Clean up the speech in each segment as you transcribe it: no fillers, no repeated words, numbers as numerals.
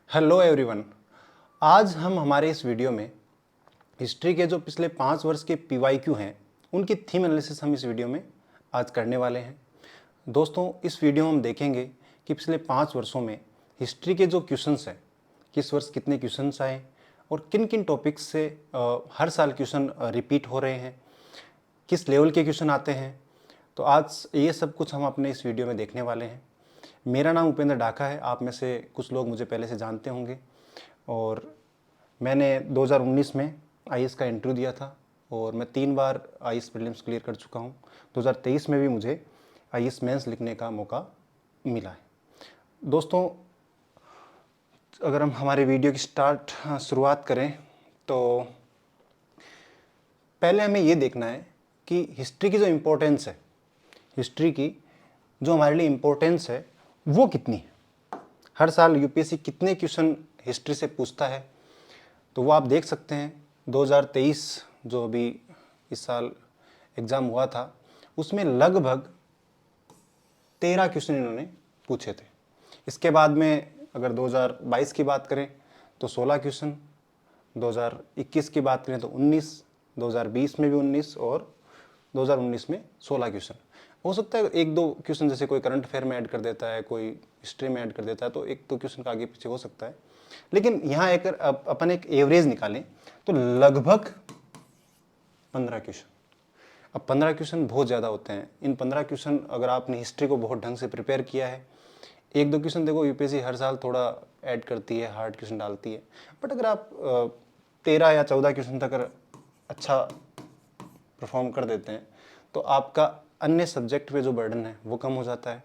Hello everyone. आज हम हमारे इस वीडियो में हिस्ट्री के जो पिछले 5 वर्ष के पीवाईक्यू हैं उनकी थीम एनालिसिस हम इस वीडियो में आज करने वाले हैं। दोस्तों, इस वीडियो में हम देखेंगे कि पिछले 5 वर्षों में हिस्ट्री के जो क्वेश्चंस हैं, किस वर्ष कितने क्वेश्चंस आए और किन किन टॉपिक्स से हर साल क्वेश्चन रिपीट हो रहे हैं, किस लेवल के क्वेश्चन आते हैं। तो आज ये सब कुछ हम अपने इस वीडियो में देखने वाले हैं। मेरा नाम उपेंद्र डाका है। आप में से कुछ लोग मुझे पहले से जानते होंगे और मैंने 2019 में आईएएस का इंटरव्यू दिया था और मैं 3 बार आईएएस प्रीलिम्स क्लियर कर चुका हूँ। 2023 में भी मुझे आईएएस मेंस लिखने का मौका मिला है। दोस्तों, अगर हम हमारे वीडियो की शुरुआत करें तो पहले हमें ये देखना है कि हिस्ट्री की जो इम्पोर्टेंस है, हिस्ट्री की जो हमारे लिए इम्पोर्टेंस है वो कितनी है। हर साल यूपीएससी कितने क्वेश्चन हिस्ट्री से पूछता है, तो वो आप देख सकते हैं। 2023 जो अभी इस साल एग्ज़ाम हुआ था उसमें लगभग 13 क्वेश्चन इन्होंने पूछे थे। इसके बाद में अगर 2022 की बात करें तो 16 क्वेश्चन, 2021 की बात करें तो 19, 2020 में भी 19 और 2019 में 16 क्वेश्चन। हो सकता है एक दो क्वेश्चन जैसे कोई करंट अफेयर में ऐड कर देता है, कोई हिस्ट्री में ऐड कर देता है, तो एक दो क्वेश्चन का आगे पीछे हो सकता है। लेकिन यहाँ एक अपन एक एवरेज निकालें तो लगभग 15 क्वेश्चन। अब 15 क्वेश्चन बहुत ज़्यादा होते हैं। इन 15 क्वेश्चन अगर आपने हिस्ट्री को बहुत ढंग से प्रिपेयर किया है, एक दो क्वेश्चन देखो यूपीएससी हर साल थोड़ा ऐड करती है, हार्ड क्वेश्चन डालती है, बट अगर आप 13 या 14 क्वेश्चन तक अगर अच्छा परफॉर्म कर देते हैं तो आपका अन्य सब्जेक्ट पे जो बर्डन है वो कम हो जाता है।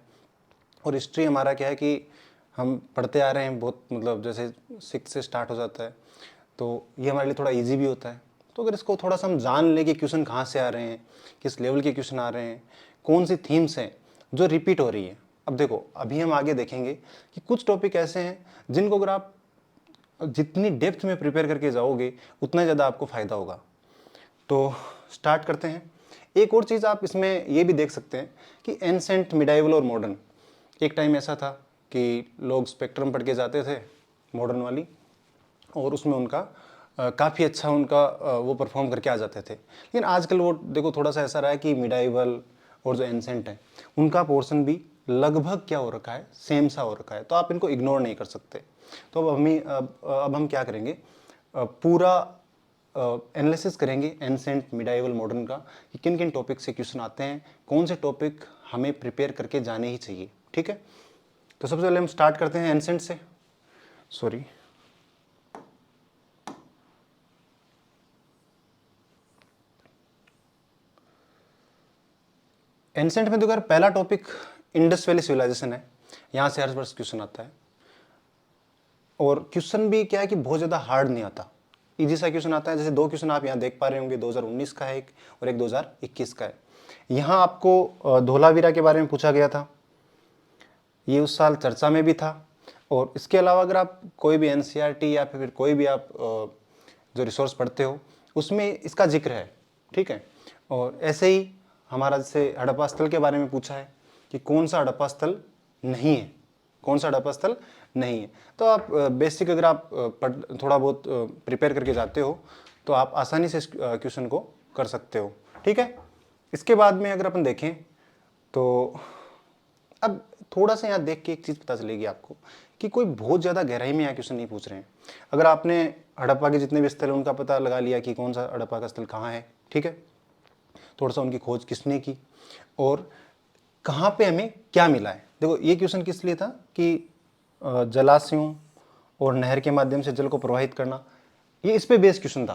और हिस्ट्री हमारा क्या है कि हम पढ़ते आ रहे हैं बहुत, मतलब जैसे 6 से स्टार्ट हो जाता है, तो ये हमारे लिए थोड़ा इजी भी होता है। तो अगर इसको थोड़ा सा हम जान लें कि क्वेश्चन कहाँ से आ रहे हैं, किस लेवल के क्वेश्चन आ रहे हैं, कौन सी थीम्स हैं जो रिपीट हो रही है। अब देखो, अभी हम आगे देखेंगे कि कुछ टॉपिक ऐसे हैं जिनको अगर आप जितनी डेप्थ में प्रिपेयर करके जाओगे उतना ज़्यादा आपको फ़ायदा होगा। तो स्टार्ट करते हैं। एक और चीज़ आप इसमें ये भी देख सकते हैं कि एंसेंट, मिडाइवल और मॉडर्न। एक टाइम ऐसा था कि लोग स्पेक्ट्रम पढ़ के जाते थे, मॉडर्न वाली, और उसमें उनका काफ़ी अच्छा उनका वो परफॉर्म करके आ जाते थे। लेकिन आजकल वो देखो थोड़ा सा ऐसा रहा है कि मिडाइवल और जो एंसेंट है उनका पोर्शन भी लगभग क्या हो रखा है, सेम सा हो रखा है। तो आप इनको इग्नोर नहीं कर सकते। तो अब हम क्या करेंगे, पूरा एनालिसिस करेंगे एंसेंट, मिडाइवल, मॉडर्न का, कि किन किन टॉपिक से क्वेश्चन आते हैं, कौन से टॉपिक हमें प्रिपेयर करके जाने ही चाहिए। ठीक है, तो सबसे पहले हम स्टार्ट करते हैं एंसेंट से। सॉरी, एंसेंट में देखो यार, पहला टॉपिक इंडस वैली सिविलाइजेशन है। यहाँ से हर वर्ष क्वेश्चन आता है और क्वेश्चन भी क्या है कि बहुत ज़्यादा हार्ड नहीं आता, इजी सा क्वेश्चन आता है। जैसे 2 क्वेश्चन आप यहाँ देख पा रहे होंगे, 2019 का है एक और एक 2021 का है। यहाँ आपको धोलावीरा के बारे में पूछा गया था, ये उस साल चर्चा में भी था। और इसके अलावा अगर आप कोई भी एनसीईआरटी या फिर कोई भी आप जो रिसोर्स पढ़ते हो उसमें इसका जिक्र है। ठीक है, और ऐसे ही हमारा जैसे हड़प्पा स्थल के बारे में पूछा है कि कौन सा हड़प्पा स्थल नहीं है, कौन सा हड़प्पा स्थल नहीं है। तो आप बेसिक अगर आप थोड़ा बहुत प्रिपेयर करके जाते हो तो आप आसानी से इस क्वेश्चन को कर सकते हो। ठीक है, इसके बाद में अगर अपन देखें तो अब थोड़ा सा यहाँ देख के एक चीज़ पता चलेगी आपको कि कोई बहुत ज़्यादा गहराई में यहाँ क्वेश्चन नहीं पूछ रहे हैं। अगर आपने हड़प्पा के जितने भी स्थल हैं उनका पता लगा लिया कि कौन सा हड़प्पा का स्थल कहाँ है, ठीक है, थोड़ा सा उनकी खोज किसने की और कहाँ पे हमें क्या मिला है। देखो ये क्वेश्चन किस लिए था कि जलाशयों और नहर के माध्यम से जल को प्रवाहित करना, ये इस पे बेस्ड क्वेश्चन था।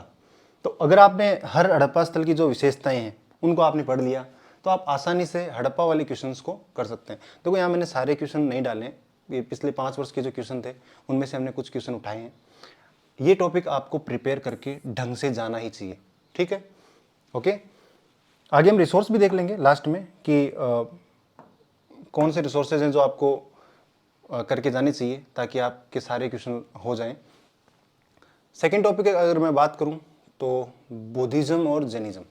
तो अगर आपने हर हड़प्पा स्थल की जो विशेषताएं हैं उनको आपने पढ़ लिया तो आप आसानी से हड़प्पा वाले क्वेश्चंस को कर सकते हैं। देखो यहाँ मैंने सारे क्वेश्चन नहीं डाले, ये पिछले 5 वर्ष के जो क्वेश्चन थे उनमें से हमने कुछ क्वेश्चन उठाए हैं। ये टॉपिक आपको प्रिपेयर करके ढंग से जाना ही चाहिए। ठीक है, ओके। आगे हम रिसोर्स भी देख लेंगे लास्ट में कि कौन से रिसोर्सेज हैं जो आपको करके जाने चाहिए ताकि आपके सारे क्वेश्चन हो जाएं। सेकेंड टॉपिक अगर मैं बात करूं तो बुद्धिज्म और जैनिज्म,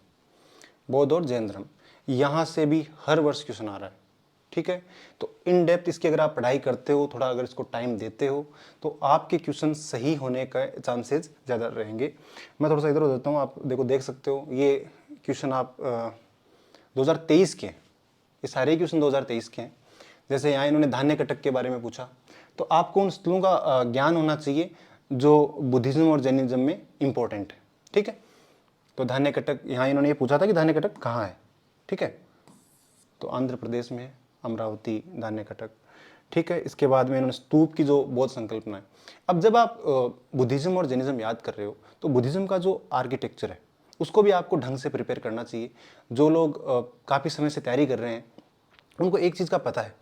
बौद्ध और जैन धर्म, यहाँ से भी हर वर्ष क्वेश्चन आ रहा है। ठीक है। तो इन डेप्थ इसकी अगर आप पढ़ाई करते हो, थोड़ा अगर इसको टाइम देते हो, तो आपके क्वेश्चन सही होने का चांसेस ज़्यादा रहेंगे। मैं थोड़ा सा इधर हो देता हूँ, आप देखो देख सकते हो ये क्वेश्चन आप 2023 के, ये सारे क्वेश्चन 2023 के हैं। जैसे यहाँ इन्होंने धान्य कटक के बारे में पूछा, तो आपको उन स्थलों का ज्ञान होना चाहिए जो बुद्धिज्म और जैनिज्म में इम्पोर्टेंट है, ठीक है। तो धान्य कटक, यहाँ इन्होंने ये पूछा था कि धान्य कटक कहाँ है, ठीक है। तो आंध्र प्रदेश में है, अमरावती धान्य कटक, ठीक है। इसके बाद में इन्होंने स्तूप की जो बौद्ध संकल्पना है। अब जब आप बुद्धिज्म और जैनिज्म याद कर रहे हो, तो बुद्धिज्म का जो आर्किटेक्चर है उसको भी आपको ढंग से प्रिपेयर करना चाहिए। जो लोग काफ़ी समय से तैयारी कर रहे हैं उनको एक चीज़ का पता है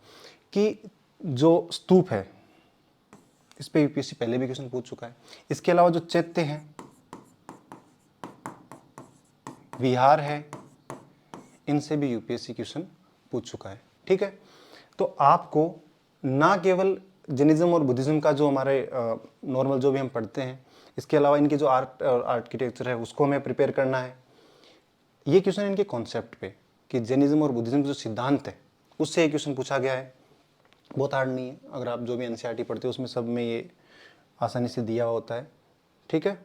कि जो स्तूप है इस पे यूपीएससी पहले भी क्वेश्चन पूछ चुका है। इसके अलावा जो चैत्य है, विहार है, इनसे भी यूपीएससी क्वेश्चन पूछ चुका है, ठीक है। तो आपको ना केवल जैनिज्म और बुद्धिज्म का जो हमारे नॉर्मल जो भी हम पढ़ते हैं, इसके अलावा इनके जो आर्किटेक्चर है उसको हमें प्रिपेयर करना है। ये क्वेश्चन इनके कॉन्सेप्ट पे कि जैनिज्म और बुद्धिज्म का जो सिद्धांत है उससे ये क्वेश्चन पूछा गया है। बहुत हार्ड नहीं है, अगर आप जो भी एनसीईआरटी पढ़ते हो उसमें सब में ये आसानी से दिया होता है, ठीक है।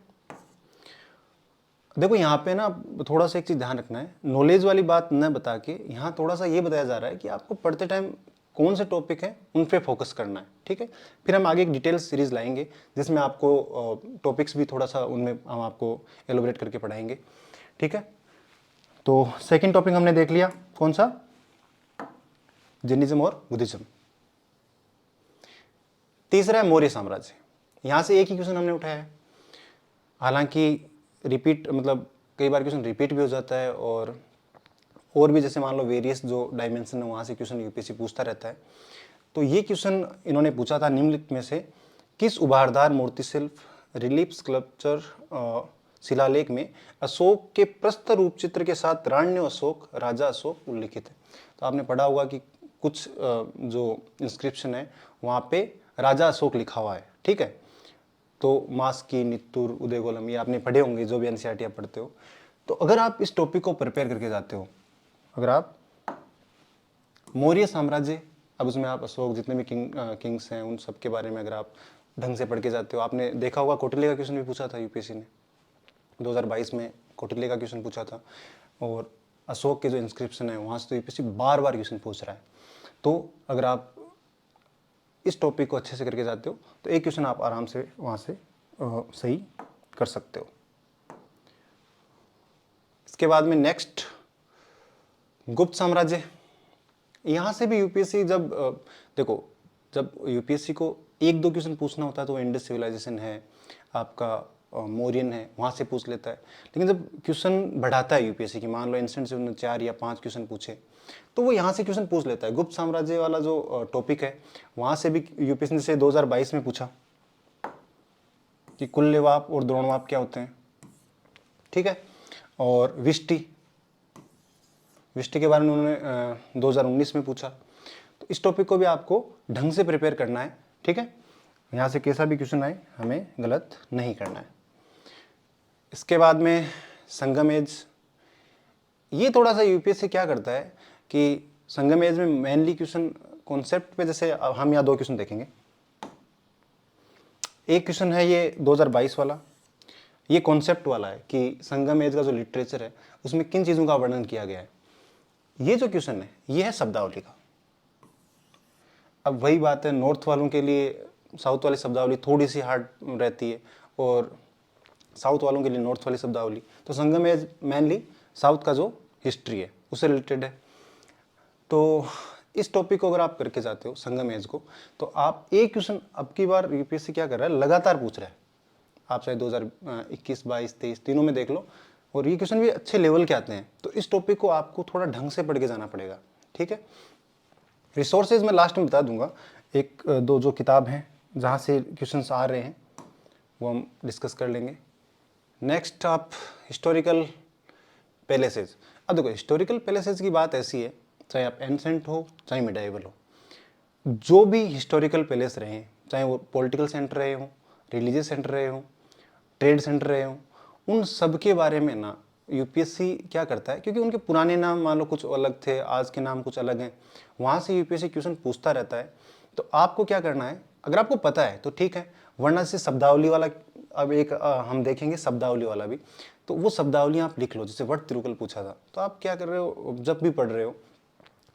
देखो यहाँ पे ना थोड़ा सा एक चीज़ ध्यान रखना है, नॉलेज वाली बात न बता के यहाँ थोड़ा सा ये बताया जा रहा है कि आपको पढ़ते टाइम कौन से टॉपिक है उन पे फोकस करना है, ठीक है। फिर हम आगे एक डिटेल सीरीज लाएंगे जिसमें आपको टॉपिक्स भी थोड़ा सा उनमें हम आपको एलोबरेट करके पढ़ाएंगे, ठीक है। तो सेकंड टॉपिक हमने देख लिया, कौन सा, जैनिज्म और बुद्धिज्म। तीसरा है मौर्य साम्राज्य। यहाँ से एक ही क्वेश्चन हमने उठाया है, हालांकि रिपीट मतलब कई बार क्वेश्चन रिपीट भी हो जाता है और भी जैसे मान लो वेरियस जो डायमेंशन है वहाँ से क्वेश्चन यूपीएससी पूछता रहता है। तो ये क्वेश्चन इन्होंने पूछा था निम्नलिखित में से किस उभारदार मूर्ति शिल्प, रिलीफ स्कल्पचर, शिलालेख में अशोक के प्रस्तर रूप चित्र के साथ राण्य अशोक, राजा अशोक उल्लिखित है। तो आपने पढ़ा होगा कि कुछ जो इंस्क्रिप्शन है वहाँ पे राजा अशोक लिखा हुआ है, ठीक है। तो मास्की, नित्तूर, उदयगोलम ये आपने पढ़े होंगे जो भी एनसीईआरटी आप पढ़ते हो। तो अगर आप इस टॉपिक को प्रिपेयर करके जाते हो, अगर आप मौर्य साम्राज्य, अब उसमें आप अशोक जितने भी किंग्स हैं उन सब के बारे में अगर आप ढंग से पढ़ के जाते हो, आपने देखा होगा कौटिल्य का क्वेश्चन भी पूछा था यूपीएससी ने 2022 में, कौटिल्य का क्वेश्चन पूछा था। और अशोक के जो इंस्क्रिप्शन है वहाँ से तो यूपीएससी बार बार क्वेश्चन पूछ रहा है। तो अगर आप इस टॉपिक को अच्छे से करके जाते हो तो एक क्वेश्चन आप आराम से वहाँ से सही कर सकते हो। इसके बाद में नेक्स्ट गुप्त साम्राज्य। यहाँ से भी यूपीएससी जब देखो जब यूपीएससी को एक दो क्वेश्चन पूछना होता है तो इंडस सिविलाइजेशन है, आपका मौर्यन है, वहाँ से पूछ लेता है। लेकिन जब क्वेश्चन बढ़ाता है यूपीएससी की, मान लो इंस्टेंट से उन्होंने 4 या 5 क्वेश्चन पूछे तो वो यहाँ से क्वेश्चन पूछ लेता है। गुप्त साम्राज्य वाला जो टॉपिक है वहाँ से भी यूपीएससी से 2022 में पूछा कि कुल्यवाप और द्रोणवाप क्या होते हैं, ठीक है। और विष्टि के बारे में उन्होंने 2019 में पूछा। तो इस टॉपिक को भी आपको ढंग से प्रिपेयर करना है, ठीक है। यहाँ से कैसा भी क्वेश्चन आए हमें गलत नहीं करना है। इसके बाद में संगम एज, ये थोड़ा सा यूपीएससी क्या करता है कि संगम एज में मेनली क्वेश्चन कॉन्सेप्ट पे, जैसे हम यहाँ 2 क्वेश्चन देखेंगे। एक क्वेश्चन है ये 2022 वाला, ये कॉन्सेप्ट वाला है कि संगम एज का जो लिटरेचर है उसमें किन चीज़ों का वर्णन किया गया है। ये जो क्वेश्चन है ये है शब्दावली का। अब वही बात है, नॉर्थ वालों के लिए साउथ वाली शब्दावली थोड़ी सी हार्ड रहती है और साउथ वालों के लिए नॉर्थ वाली शब्दावली। तो संगम एज मेनली साउथ का जो हिस्ट्री है उससे रिलेटेड है। तो इस टॉपिक को अगर आप करके जाते हो संगम एज को, तो आप एक क्वेश्चन अब की बार यूपीएससी क्या कर रहा है, लगातार पूछ रहा है। आप चाहे 2021, 22, 23 तीनों में देख लो, और ये क्वेश्चन भी अच्छे लेवल के आते हैं। तो इस टॉपिक को आपको थोड़ा ढंग से पढ़ के जाना पड़ेगा, ठीक है। रिसोर्सेज मैं लास्ट में बता दूंगा, एक दो जो किताब हैं जहाँ से क्वेश्चंस आ रहे हैं वो हम डिस्कस कर लेंगे। नेक्स्ट आप हिस्टोरिकल पैलेसेज। अब देखो हिस्टोरिकल पैलेसेज की बात ऐसी है, चाहे आप एंसेंट हो चाहे मिडाइवल हो, जो भी हिस्टोरिकल पैलेस रहे हैं, चाहे वो पॉलिटिकल सेंटर रहे हों, रिलीजियस सेंटर रहे हों, ट्रेड सेंटर रहे हों, उन सब के बारे में ना यूपीएससी क्या करता है, क्योंकि उनके पुराने नाम मान लो कुछ अलग थे, आज के नाम कुछ अलग हैं, वहाँ से यूपीएससी क्वेश्चन पूछता रहता है। तो आपको क्या करना है, अगर आपको पता है तो ठीक है, वरना से शब्दावली वाला अब एक हम देखेंगे शब्दावली वाला भी, तो वो शब्दावली आप लिख लो। जैसे वट तिरुकल पूछा था, तो आप क्या कर रहे हो, जब भी पढ़ रहे हो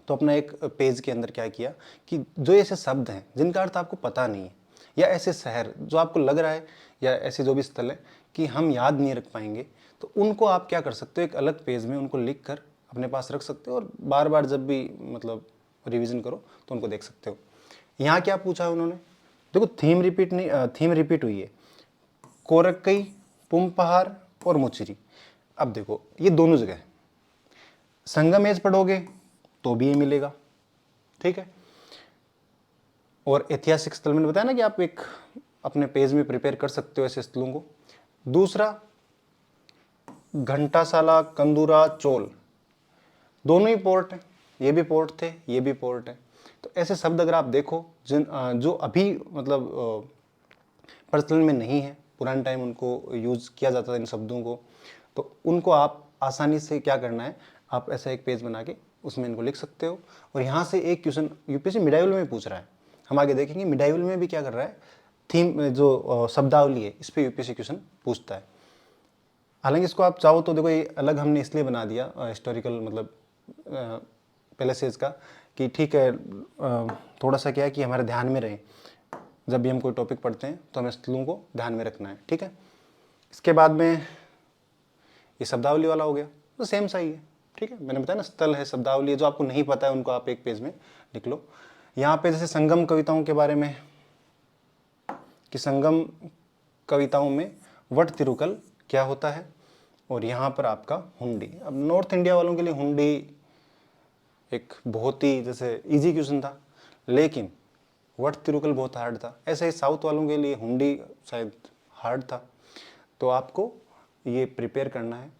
तो अपना एक पेज के अंदर क्या किया कि जो ऐसे शब्द हैं जिनका अर्थ आपको पता नहीं है, या ऐसे शहर जो आपको लग रहा है, या ऐसे जो भी स्थल है कि हम याद नहीं रख पाएंगे, तो उनको आप क्या कर सकते हो, एक अलग पेज में उनको लिख कर अपने पास रख सकते हो, और बार बार जब भी मतलब रिवीजन करो तो उनको देख सकते हो। यहाँ क्या पूछा है उन्होंने, देखो थीम रिपीट नहीं, थीम रिपीट हुई है, कोरक्कई, पुम्पहार और मुचिरी। अब देखो ये दोनों जगह है, संगम एज पढ़ोगे तो भी ये मिलेगा, ठीक है। और ऐतिहासिक स्थल मैंने बताया ना कि आप एक अपने पेज में प्रिपेयर कर सकते हो ऐसे स्थलों को। दूसरा घंटासाला, कंदूरा, चोल, दोनों ही पोर्ट हैं, ये भी पोर्ट थे, ये भी पोर्ट है। तो ऐसे शब्द अगर आप देखो जो अभी मतलब प्रचलन में नहीं है, पुराने टाइम उनको यूज किया जाता था इन शब्दों को, तो उनको आप आसानी से क्या करना है, आप ऐसा एक पेज बना के उसमें इनको लिख सकते हो। और यहाँ से एक क्वेश्चन यूपीएससी मिडाइवल में पूछ रहा है, हम आगे देखेंगे मिडाइवल में भी क्या कर रहा है, थीम जो शब्दावली है इस पर यूपीएससी क्वेश्चन पूछता है। हालांकि इसको आप चाहो तो देखो, ये अलग हमने इसलिए बना दिया हिस्टोरिकल मतलब पहले से इसका, कि ठीक है थोड़ा सा क्या है कि हमारे ध्यान में रहे, जब भी हम कोई टॉपिक पढ़ते हैं तो हमें स्थलों को ध्यान में रखना है, ठीक है। इसके बाद में ये शब्दावली वाला हो गया, तो सेम सा ही है, ठीक है। मैंने बताया ना, स्थल है, शब्दावली है, जो आपको नहीं पता है उनको आप एक पेज में लिख लो। यहाँ पे जैसे संगम कविताओं के बारे में, कि संगम कविताओं में वट तिरुकल क्या होता है, और यहाँ पर आपका हुंडी। अब नॉर्थ इंडिया वालों के लिए हुंडी एक बहुत ही जैसे इजी क्वेश्चन था, लेकिन वट तिरुकल बहुत हार्ड था। ऐसे ही साउथ वालों के लिए हुंडी शायद हार्ड था। तो आपको ये प्रिपेयर करना है।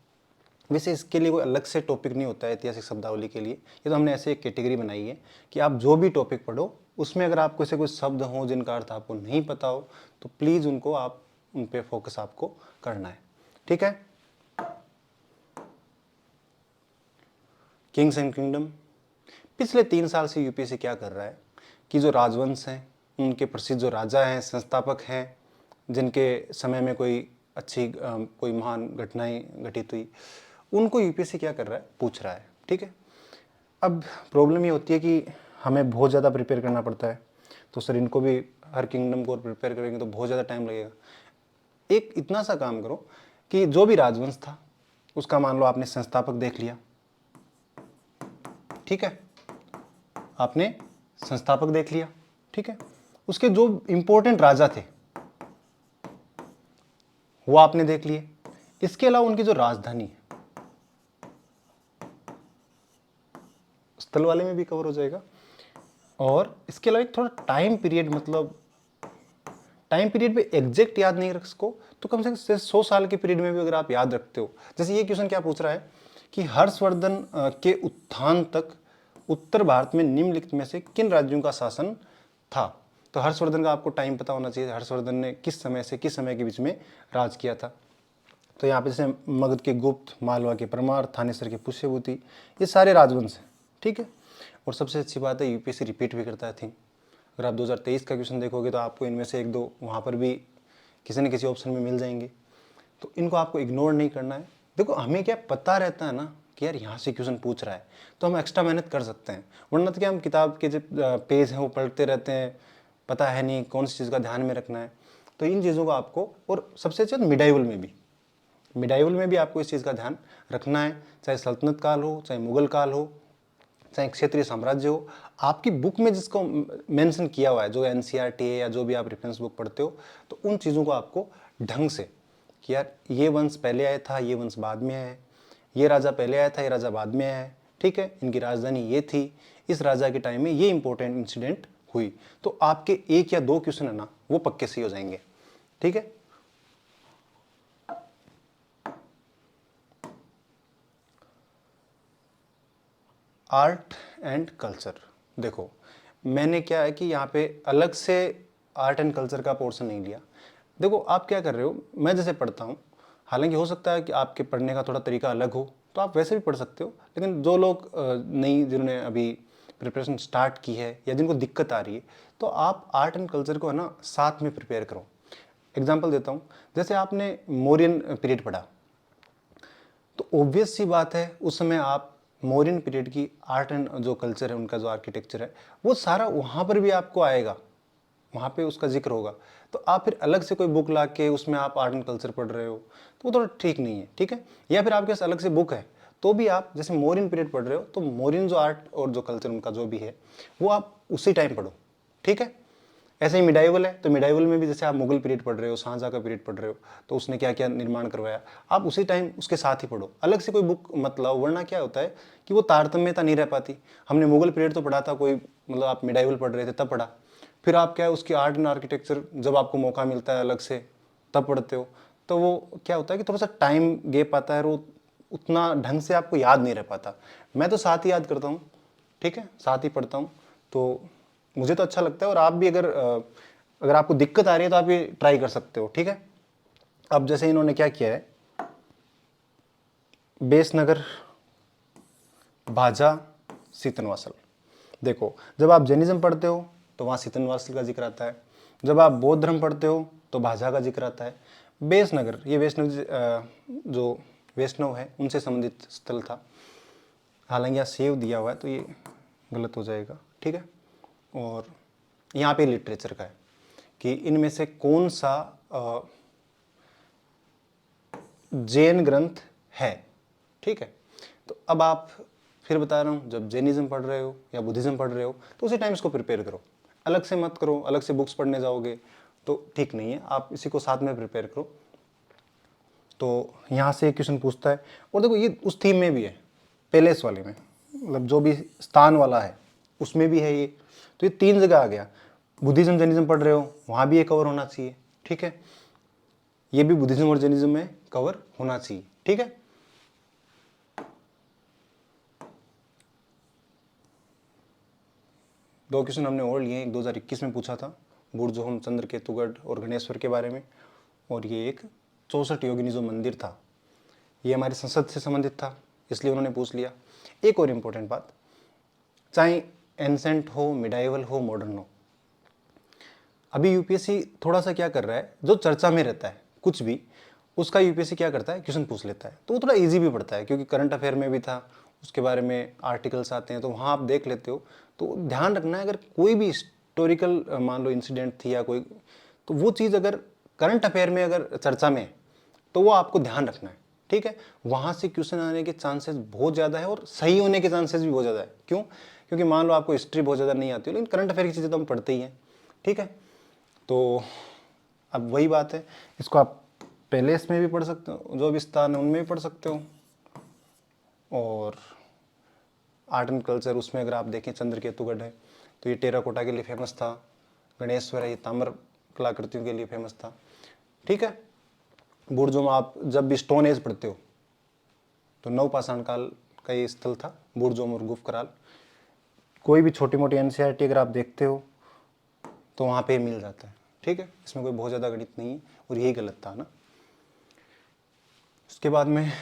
वैसे इसके लिए कोई अलग से टॉपिक नहीं होता है ऐतिहासिक शब्दावली के लिए, ये तो हमने ऐसे एक कैटेगरी बनाई है कि आप जो भी टॉपिक पढ़ो उसमें अगर आपको ऐसे कोई शब्द हो जिनका अर्थ आपको नहीं पता हो, तो प्लीज़ उनको आप उन पे फोकस आपको करना है, ठीक है। किंग्स एंड किंगडम, पिछले 3 साल से यूपीएससी क्या कर रहा है कि जो राजवंश हैं, उनके प्रसिद्ध जो राजा हैं, संस्थापक हैं, जिनके समय में कोई अच्छी कोई महान घटनाएं घटित हुई, उनको यूपीएससी क्या कर रहा है, पूछ रहा है, ठीक है। अब प्रॉब्लम ये होती है कि हमें बहुत ज़्यादा प्रिपेयर करना पड़ता है, तो सर इनको भी हर किंगडम को प्रिपेयर करेंगे तो बहुत ज़्यादा टाइम लगेगा। एक इतना सा काम करो कि जो भी राजवंश था उसका मान लो आपने संस्थापक देख लिया, ठीक है, आपने संस्थापक देख लिया, ठीक है। उसके जो इंपॉर्टेंट राजा थे वो आपने देख लिए। इसके अलावा उनकी जो राजधानी है, स्थल वाले में भी कवर हो जाएगा। और इसके अलावा एक थोड़ा टाइम पीरियड, मतलब टाइम पीरियड पे एग्जैक्ट याद नहीं रख सको तो कम से कम 100 साल के पीरियड में भी अगर आप याद रखते हो। जैसे ये क्वेश्चन क्या पूछ रहा है कि हर्षवर्धन के उत्थान तक उत्तर भारत में निम्नलिखित में से किन राज्यों का शासन था। तो हर्षवर्धन का आपको टाइम पता होना चाहिए, हर्षवर्धन ने किस समय से किस समय के बीच में राज किया था। तो यहाँ पे जैसे मगध के गुप्त, मालवा के परमार, थानेसर के पुष्यभूति, ये सारे राजवंश हैं, ठीक है। और सबसे अच्छी बात है यूपीएससी रिपीट भी करता है थिंग। अगर आप 2023 का क्वेश्चन देखोगे तो आपको इनमें से 1-2 वहाँ पर भी किसी न किसी ऑप्शन में मिल जाएंगे, तो इनको आपको इग्नोर नहीं करना है। देखो हमें क्या पता रहता है ना कि यार यहाँ से क्वेश्चन पूछ रहा है, तो हम एक्स्ट्रा मेहनत कर सकते हैं, वरना तो क्या हम किताब के जो पेज हैं वो पढ़ते रहते हैं, पता है नहीं कौन सी चीज़ का ध्यान में रखना है। तो इन चीज़ों को आपको, और सबसे अच्छा मिडाइवल में भी आपको इस चीज़ का ध्यान रखना है, चाहे सल्तनत काल हो, चाहे मुगल काल हो, चाहे क्षेत्रीय साम्राज्य हो। आपकी बुक में जिसको मेंशन किया हुआ है, जो एनसीईआरटी है या जो भी आप रेफरेंस बुक पढ़ते हो, तो उन चीज़ों को आपको ढंग से कि यार ये वंश पहले आया था, ये वंश बाद में आया है, ये राजा पहले आया था, ये राजा बाद में आया है, ठीक है, इनकी राजधानी ये थी, इस राजा के टाइम में ये इंपॉर्टेंट इंसिडेंट हुई, तो आपके 1 या 2 क्वेश्चन है ना वो पक्के सही हो जाएंगे, ठीक है। आर्ट एंड कल्चर, देखो मैंने क्या है कि यहाँ पे अलग से आर्ट एंड कल्चर का पोर्शन नहीं लिया। देखो आप क्या कर रहे हो, मैं जैसे पढ़ता हूँ हालांकि हो सकता है कि आपके पढ़ने का थोड़ा तरीका अलग हो, तो आप वैसे भी पढ़ सकते हो, लेकिन जो लोग नहीं, जिन्होंने अभी प्रिपरेशन स्टार्ट की है या जिनको दिक्कत आ रही है, तो आप आर्ट एंड कल्चर को है ना साथ में प्रिपेयर करो। एग्जाम्पल देता हूँ, जैसे आपने मौर्यन पीरियड पढ़ा, तो ऑब्वियस सी बात है उस समय आप मौर्यन पीरियड की आर्ट एंड जो कल्चर है, उनका जो आर्किटेक्चर है, वो सारा वहाँ पर भी आपको आएगा, वहाँ पे उसका जिक्र होगा। तो आप फिर अलग से कोई बुक ला के उसमें आप आर्ट एंड कल्चर पढ़ रहे हो, तो वो थोड़ा ठीक नहीं है, ठीक है। या फिर आपके पास अलग से बुक है, तो भी आप जैसे मौर्यन पीरियड पढ़ रहे हो, तो मौर्यन जो आर्ट और जो कल्चर उनका जो भी है, वो आप उसी टाइम पढ़ो, ठीक है। ऐसे ही मिडाइवल है, तो मिडाइवल में भी जैसे आप मुगल पीरियड पढ़ रहे हो, शाहजहाँ का पीरियड पढ़ रहे हो, तो उसने क्या क्या निर्माण करवाया, आप उसी टाइम उसके साथ ही पढ़ो, अलग से कोई बुक मत लाओ, वरना क्या होता है कि वो तारतम्यता नहीं रह पाती। हमने मुगल पीरियड तो पढ़ा था, कोई मतलब आप मिडाइवल पढ़ रहे थे तब पढ़ा, फिर आप क्या है उसकी आर्ट एंड आर्किटेक्चर जब आपको मौका मिलता है अलग से तब पढ़ते हो, तो वो क्या होता है कि थोड़ा सा टाइम गैप आता है, और वो उतना ढंग से आपको याद नहीं रह पाता। मैं तो साथ ही याद करता हूँ, ठीक है, साथ ही पढ़ता हूँ, तो मुझे तो अच्छा लगता है। और आप भी अगर आपको दिक्कत आ रही है तो आप ये ट्राई कर सकते हो, ठीक है। अब जैसे इन्होंने क्या किया है, बेसनगर, भाजा, सीतनवासल। देखो, जब आप जैनिज्म पढ़ते हो तो वहाँ सीतनवासल का जिक्र आता है, जब आप बौद्ध धर्म पढ़ते हो तो भाजा का जिक्र आता है। बेसनगर, ये वैष्णव जो वैष्णव है उनसे संबंधित स्थल था, हालांकि यहाँ सेव दिया हुआ है तो ये गलत हो जाएगा, ठीक है। और यहाँ पे लिटरेचर का है कि इनमें से कौन सा जैन ग्रंथ है, ठीक है। तो अब आप फिर बता रहा हूँ, जब जैनिज्म पढ़ रहे हो या बुद्धिज्म पढ़ रहे हो तो उसी टाइम इसको प्रिपेयर करो, अलग से मत करो। अलग से बुक्स पढ़ने जाओगे तो ठीक नहीं है, आप इसी को साथ में प्रिपेयर करो। तो यहाँ से एक क्वेश्चन पूछता है, और देखो ये उस थीम में भी है, पैलेस वाले में, मतलब जो भी स्थान वाला है उसमें भी है ये। तो ये 3 जगह आ गया। बुद्धिज्म जैनिज्म पढ़ रहे हो, वहाँ भी ये कवर होना चाहिए, ठीक है। ये भी बुद्धिज्म और जैनिज्म में कवर होना चाहिए, ठीक है। दो क्वेश्चन हमने और लिए, एक 2021 में पूछा था, बुर्जहोम, चंद्रकेतुगढ़ और गणेश्वर के बारे में, और ये एक 64 योगिनी जो मंदिर था, ये हमारी संसद से संबंधित था, इसलिए उन्होंने पूछ लिया। एक और इम्पोर्टेंट बात, चाहे एंसेंट हो, मिडाइवल हो, मॉडर्न हो, अभी यूपीएससी थोड़ा सा क्या कर रहा है, जो चर्चा में रहता है कुछ भी, उसका यूपीएससी क्या करता है, क्वेश्चन पूछ लेता है, तो वो थोड़ा इजी भी पड़ता है, क्योंकि करंट अफेयर में भी था, उसके बारे में आर्टिकल्स आते हैं, तो वहाँ आप देख लेते हो। तो ध्यान रखना है, अगर कोई भी हिस्टोरिकल मान लो इंसिडेंट थी या कोई, तो वो चीज़ अगर करंट अफेयर में अगर चर्चा में है तो वो आपको ध्यान रखना है, ठीक है। वहाँ से क्वेश्चन आने के चांसेस बहुत ज़्यादा है, और सही होने के चांसेस भी बहुत ज़्यादा है। क्यों? क्योंकि मान लो आपको हिस्ट्री बहुत ज़्यादा नहीं आती हो, लेकिन करंट अफेयर की चीज़ें तो हम पढ़ते ही हैं, ठीक है। तो अब वही बात है, इसको आप पैलेस में भी पढ़ सकते हो, जो भी स्थान है उनमें भी पढ़ सकते हो, और आर्ट एंड कल्चर उसमें अगर आप देखें, चंद्रकेतुगढ़ है तो ये टेराकोटा के लिए फेमस था, गणेश्वर है ये ताम्र कलाकृतियों के लिए फेमस था, ठीक है। बुर्जों आप जब भी स्टोन एज पढ़ते हो तो नवपाषाण काल का ये स्थल था, बुर्जोम और गुफ कराल। कोई भी छोटी मोटी एनसीईआरटी अगर आप देखते हो तो वहाँ पे मिल जाता है, ठीक है। इसमें कोई बहुत ज़्यादा गणित नहीं है, और यही गलत था ना। उसके बाद में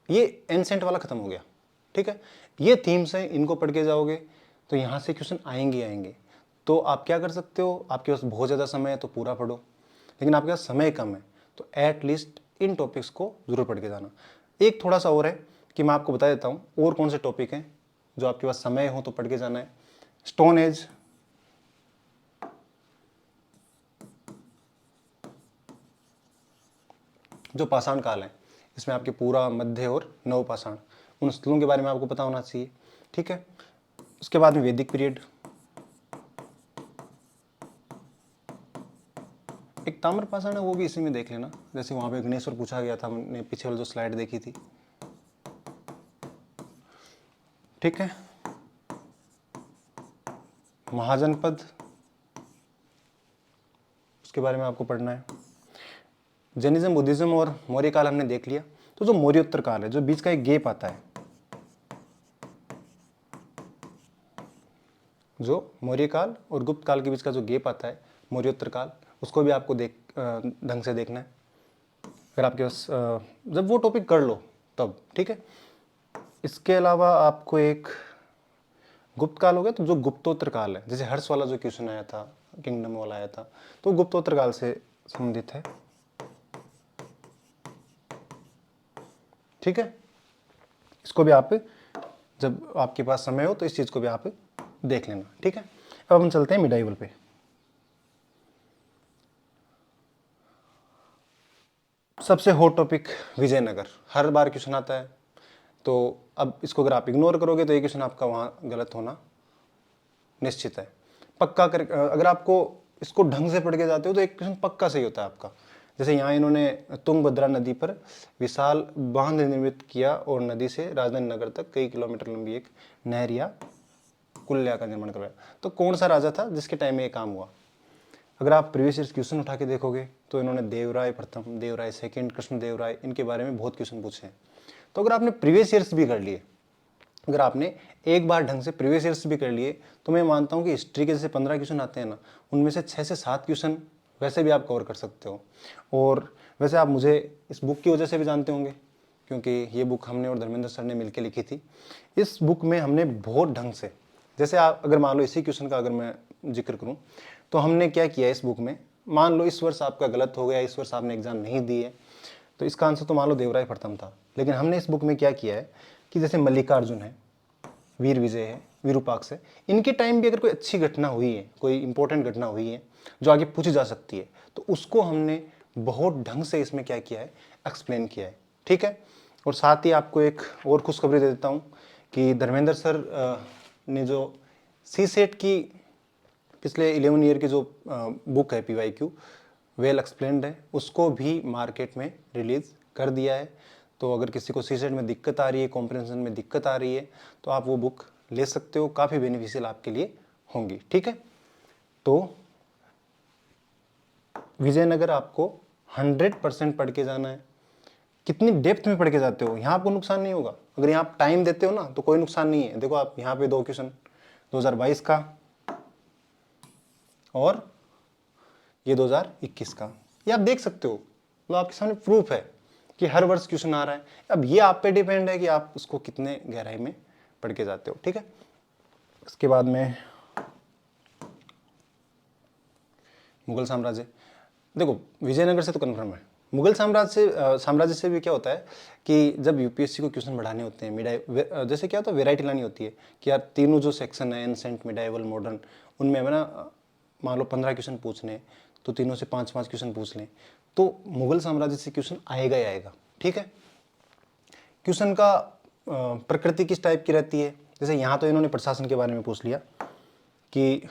ये एंसेंट वाला खत्म हो गया, ठीक है। ये थीम्स हैं, इनको पढ़ के जाओगे तो यहाँ से क्वेश्चन आएंगे आएंगे। तो आप क्या कर सकते हो, आपके पास बहुत ज़्यादा समय है तो पूरा पढ़ो, लेकिन आपके पास समय कम है तो एट लीस्ट इन टॉपिक्स को जरूर पढ़ के जाना। एक थोड़ा सा और है कि मैं आपको बता देता हूँ और कौन से टॉपिक हैं जो आपके पास समय हो तो पढ़ के जाना है। स्टोन एज, जो पाषाण काल है, इसमें आपके पूरा मध्य और नवपाषाण, उन स्थलों के बारे में आपको पता होना चाहिए, ठीक है। उसके बाद में वैदिक पीरियड, एक ताम्रपाषाण है वो भी इसी में देख लेना, जैसे वहाँ पे गणेश्वर पूछा गया था, हमने पीछे वाली जो स्लाइड देखी थी, ठीक है। महाजनपद, उसके बारे में आपको पढ़ना है। जैनिज्म, बुद्धिज्म और मौर्य काल हमने देख लिया। तो जो मौर्योत्तर काल है, जो बीच का एक गेप आता है, जो मौर्य काल और गुप्त काल के बीच का जो गेप आता है, मौर्योत्तर काल, उसको भी आपको ढंग से देखना है। अगर आपके पास जब वो टॉपिक कर लो तब, ठीक है। इसके अलावा आपको एक गुप्त काल हो गया, तो जो गुप्तोत्तर काल है, जैसे हर्ष वाला जो क्वेश्चन आया था, किंगडम वाला आया था, तो गुप्तोत्तर काल से संबंधित है, ठीक है। इसको भी आप जब आपके पास समय हो तो इस चीज को भी आप देख लेना, ठीक है। अब हम चलते हैं मिडाइवल पे। सबसे हॉट टॉपिक विजयनगर, हर बार क्वेश्चन आता है, तो अब इसको अगर आप इग्नोर करोगे तो ये क्वेश्चन आपका वहाँ गलत होना निश्चित है। पक्का कर, अगर आपको इसको ढंग से पढ़ के जाते हो तो एक क्वेश्चन पक्का सही होता है आपका। जैसे यहाँ इन्होंने तुंगभद्रा नदी पर विशाल बांध निर्मित किया और नदी से राजधानी नगर तक कई किलोमीटर लंबी एक नहर या कुल्या का निर्माण करवाया। तो कौन सा राजा था जिसके टाइम में ये काम हुआ? अगर आप प्रीवियस ईयर क्वेश्चन उठा के देखोगे तो इन्होंने देवराय प्रथम, देवराय सेकंड, कृष्णदेवराय, इनके बारे में बहुत क्वेश्चन पूछे हैं। तो अगर आपने प्रीवियस ईयर्स भी कर लिए, अगर आपने एक बार ढंग से प्रीवियस ईयर्स भी कर लिए, तो मैं मानता हूँ कि हिस्ट्री के जैसे 15 क्वेश्चन आते हैं ना, उनमें से 6 से 7 क्वेश्चन वैसे भी आप कवर कर सकते हो। और वैसे आप मुझे इस बुक की वजह से भी जानते होंगे, क्योंकि ये बुक हमने और धर्मेंद्र सर ने मिलकर लिखी थी। इस बुक में हमने बहुत ढंग से, जैसे आप अगर मान लो इसी क्वेश्चन का अगर मैं जिक्र करूँ, तो हमने क्या किया इस बुक में, मान लो इस वर्ष आपका गलत हो गया, इस वर्ष आपने एग्जाम नहीं दिए, तो इसका आंसर तो मान लो देवराय प्रथम था, लेकिन हमने इस बुक में क्या किया है कि जैसे मल्लिकार्जुन है, वीर विजय है, विरूपाक्ष है, इनके टाइम भी अगर कोई अच्छी घटना हुई है, कोई इंपॉर्टेंट घटना हुई है जो आगे पूछी जा सकती है, तो उसको हमने बहुत ढंग से इसमें क्या किया है, एक्सप्लेन किया है, ठीक है। और साथ ही आपको एक और खुशखबरी दे देता हूँ कि धर्मेंद्र सर ने जो सी सेट की पिछले 11 ईयर की जो बुक है PYQ वेल एक्सप्लेन्ड है, उसको भी मार्केट में रिलीज कर दिया है। तो अगर किसी को सी सेट में दिक्कत आ रही है, कॉम्प्रिहेंशन में दिक्कत आ रही है, तो आप वो बुक ले सकते हो, काफ़ी बेनिफिशियल आपके लिए होंगी, ठीक है। तो विजयनगर आपको 100% पढ़ के जाना है। कितनी डेप्थ में पढ़ के जाते हो, यहाँ आपको नुकसान नहीं होगा। अगर यहाँ आप टाइम देते हो ना तो कोई नुकसान नहीं है। देखो आप यहाँ पे 2 क्वेश्चन 2022 का और ये 2021 का, ये आप देख सकते हो, मतलब आपके सामने प्रूफ है कि हर वर्ष क्वेश्चन आ रहा है। अब ये आप पे डिपेंड है कि आप उसको कितने गहराई में पढ़ के जाते हो, ठीक है। इसके बाद में मुगल साम्राज्य, देखो विजयनगर से तो कन्फर्म है। मुगल साम्राज्य से भी क्या होता है कि जब यूपीएससी को क्वेश्चन बढ़ाने होते हैं, जैसे क्या होता है, वेराइटी लानी होती है कि यार तीनों जो सेक्शन है, एंसेंट, मिडाइवल, मॉडर्न, उनमें हमें ना मान लो 15 क्वेश्चन पूछने, तो तीनों से 5-5 क्वेश्चन पूछ लें, तो मुगल साम्राज्य से क्वेश्चन आएगा ही आएगा, ठीक है। क्वेश्चन का प्रकृति किस टाइप की रहती है, जैसे यहाँ तो इन्होंने प्रशासन के बारे में पूछ लिया कि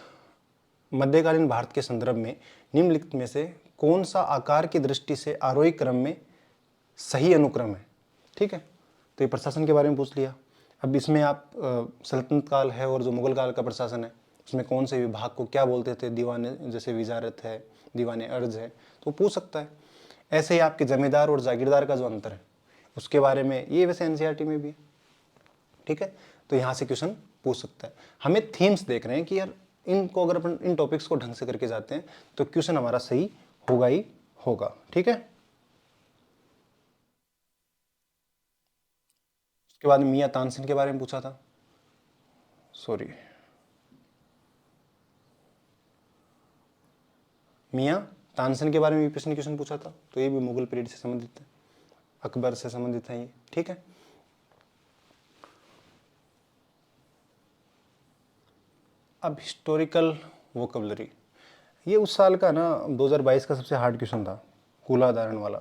मध्यकालीन भारत के संदर्भ में निम्नलिखित में से कौन सा आकार की दृष्टि से आरोही क्रम में सही अनुक्रम है, ठीक है। तो ये प्रशासन के बारे में पूछ लिया। अब इसमें आप सल्तनत काल है और जो मुगल काल का प्रशासन है, उसमें कौन से विभाग को क्या बोलते थे, दीवाने, जैसे विजारत है, दीवाने अर्ज है, तो पूछ सकता है। ऐसे ही आपके जमींदार और जागीरदार का जो अंतर है उसके बारे में, ये वैसे एनसीईआरटी में भी है, ठीक है। तो यहाँ से क्वेश्चन पूछ सकता है। हमें थीम्स देख रहे हैं कि यार इनको अगर अपन इन टॉपिक्स को ढंग से करके जाते हैं तो क्वेश्चन हमारा सही होगा ही होगा, ठीक है। उसके बाद मियां तानसेन के बारे में पूछा था, सॉरी, मियां तानसेन के बारे में यूपीएससी ने क्वेश्चन पूछा था, तो ये भी मुगल पीरियड से संबंधित है, अकबर से संबंधित है ये, ठीक है। अब हिस्टोरिकल वोकेबलरी, ये उस साल का ना 2022 का सबसे हार्ड क्वेश्चन था, कूलाधारण वाला,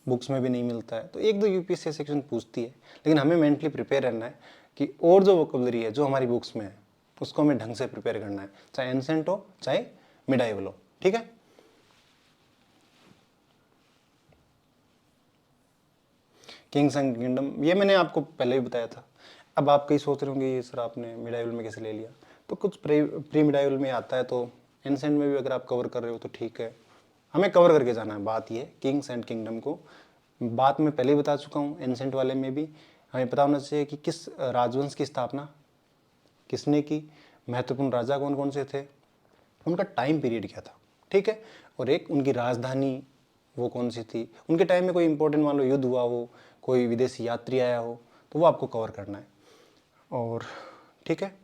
बुक्स में भी नहीं मिलता है, तो 1-2 यूपीएससी सेक्शन पूछती है, लेकिन हमें मेंटली प्रिपेयर रहना है कि और जो वोकेबलरी है जो हमारी बुक्स में है उसको हमें ढंग से प्रिपेयर करना है, चाहे एंसेंट हो चाहे मिडाइवल हो, ठीक है। किंग्स एंड किंगडम, ये मैंने आपको पहले भी बताया था। अब आप कहीं सोच रहे होंगे ये सर आपने मिडाइवल में कैसे ले लिया, तो कुछ प्री मिडाइवल में आता है, तो एंसेंट में भी अगर आप कवर कर रहे हो तो ठीक है, हमें कवर करके जाना है। बात ये किंग्स एंड किंगडम को, बात मैं पहले ही बता चुका हूँ, एंसेंट वाले में भी हमें पता होना चाहिए कि किस राजवंश की स्थापना किसने की, महत्वपूर्ण राजा कौन कौन से थे, उनका टाइम पीरियड क्या था, ठीक है, और एक उनकी राजधानी वो कौन सी थी, उनके टाइम में कोई इंपॉर्टेंट मान लो युद्ध हुआ हो, कोई विदेशी यात्री आया हो, तो वो आपको कवर करना है। और ठीक है,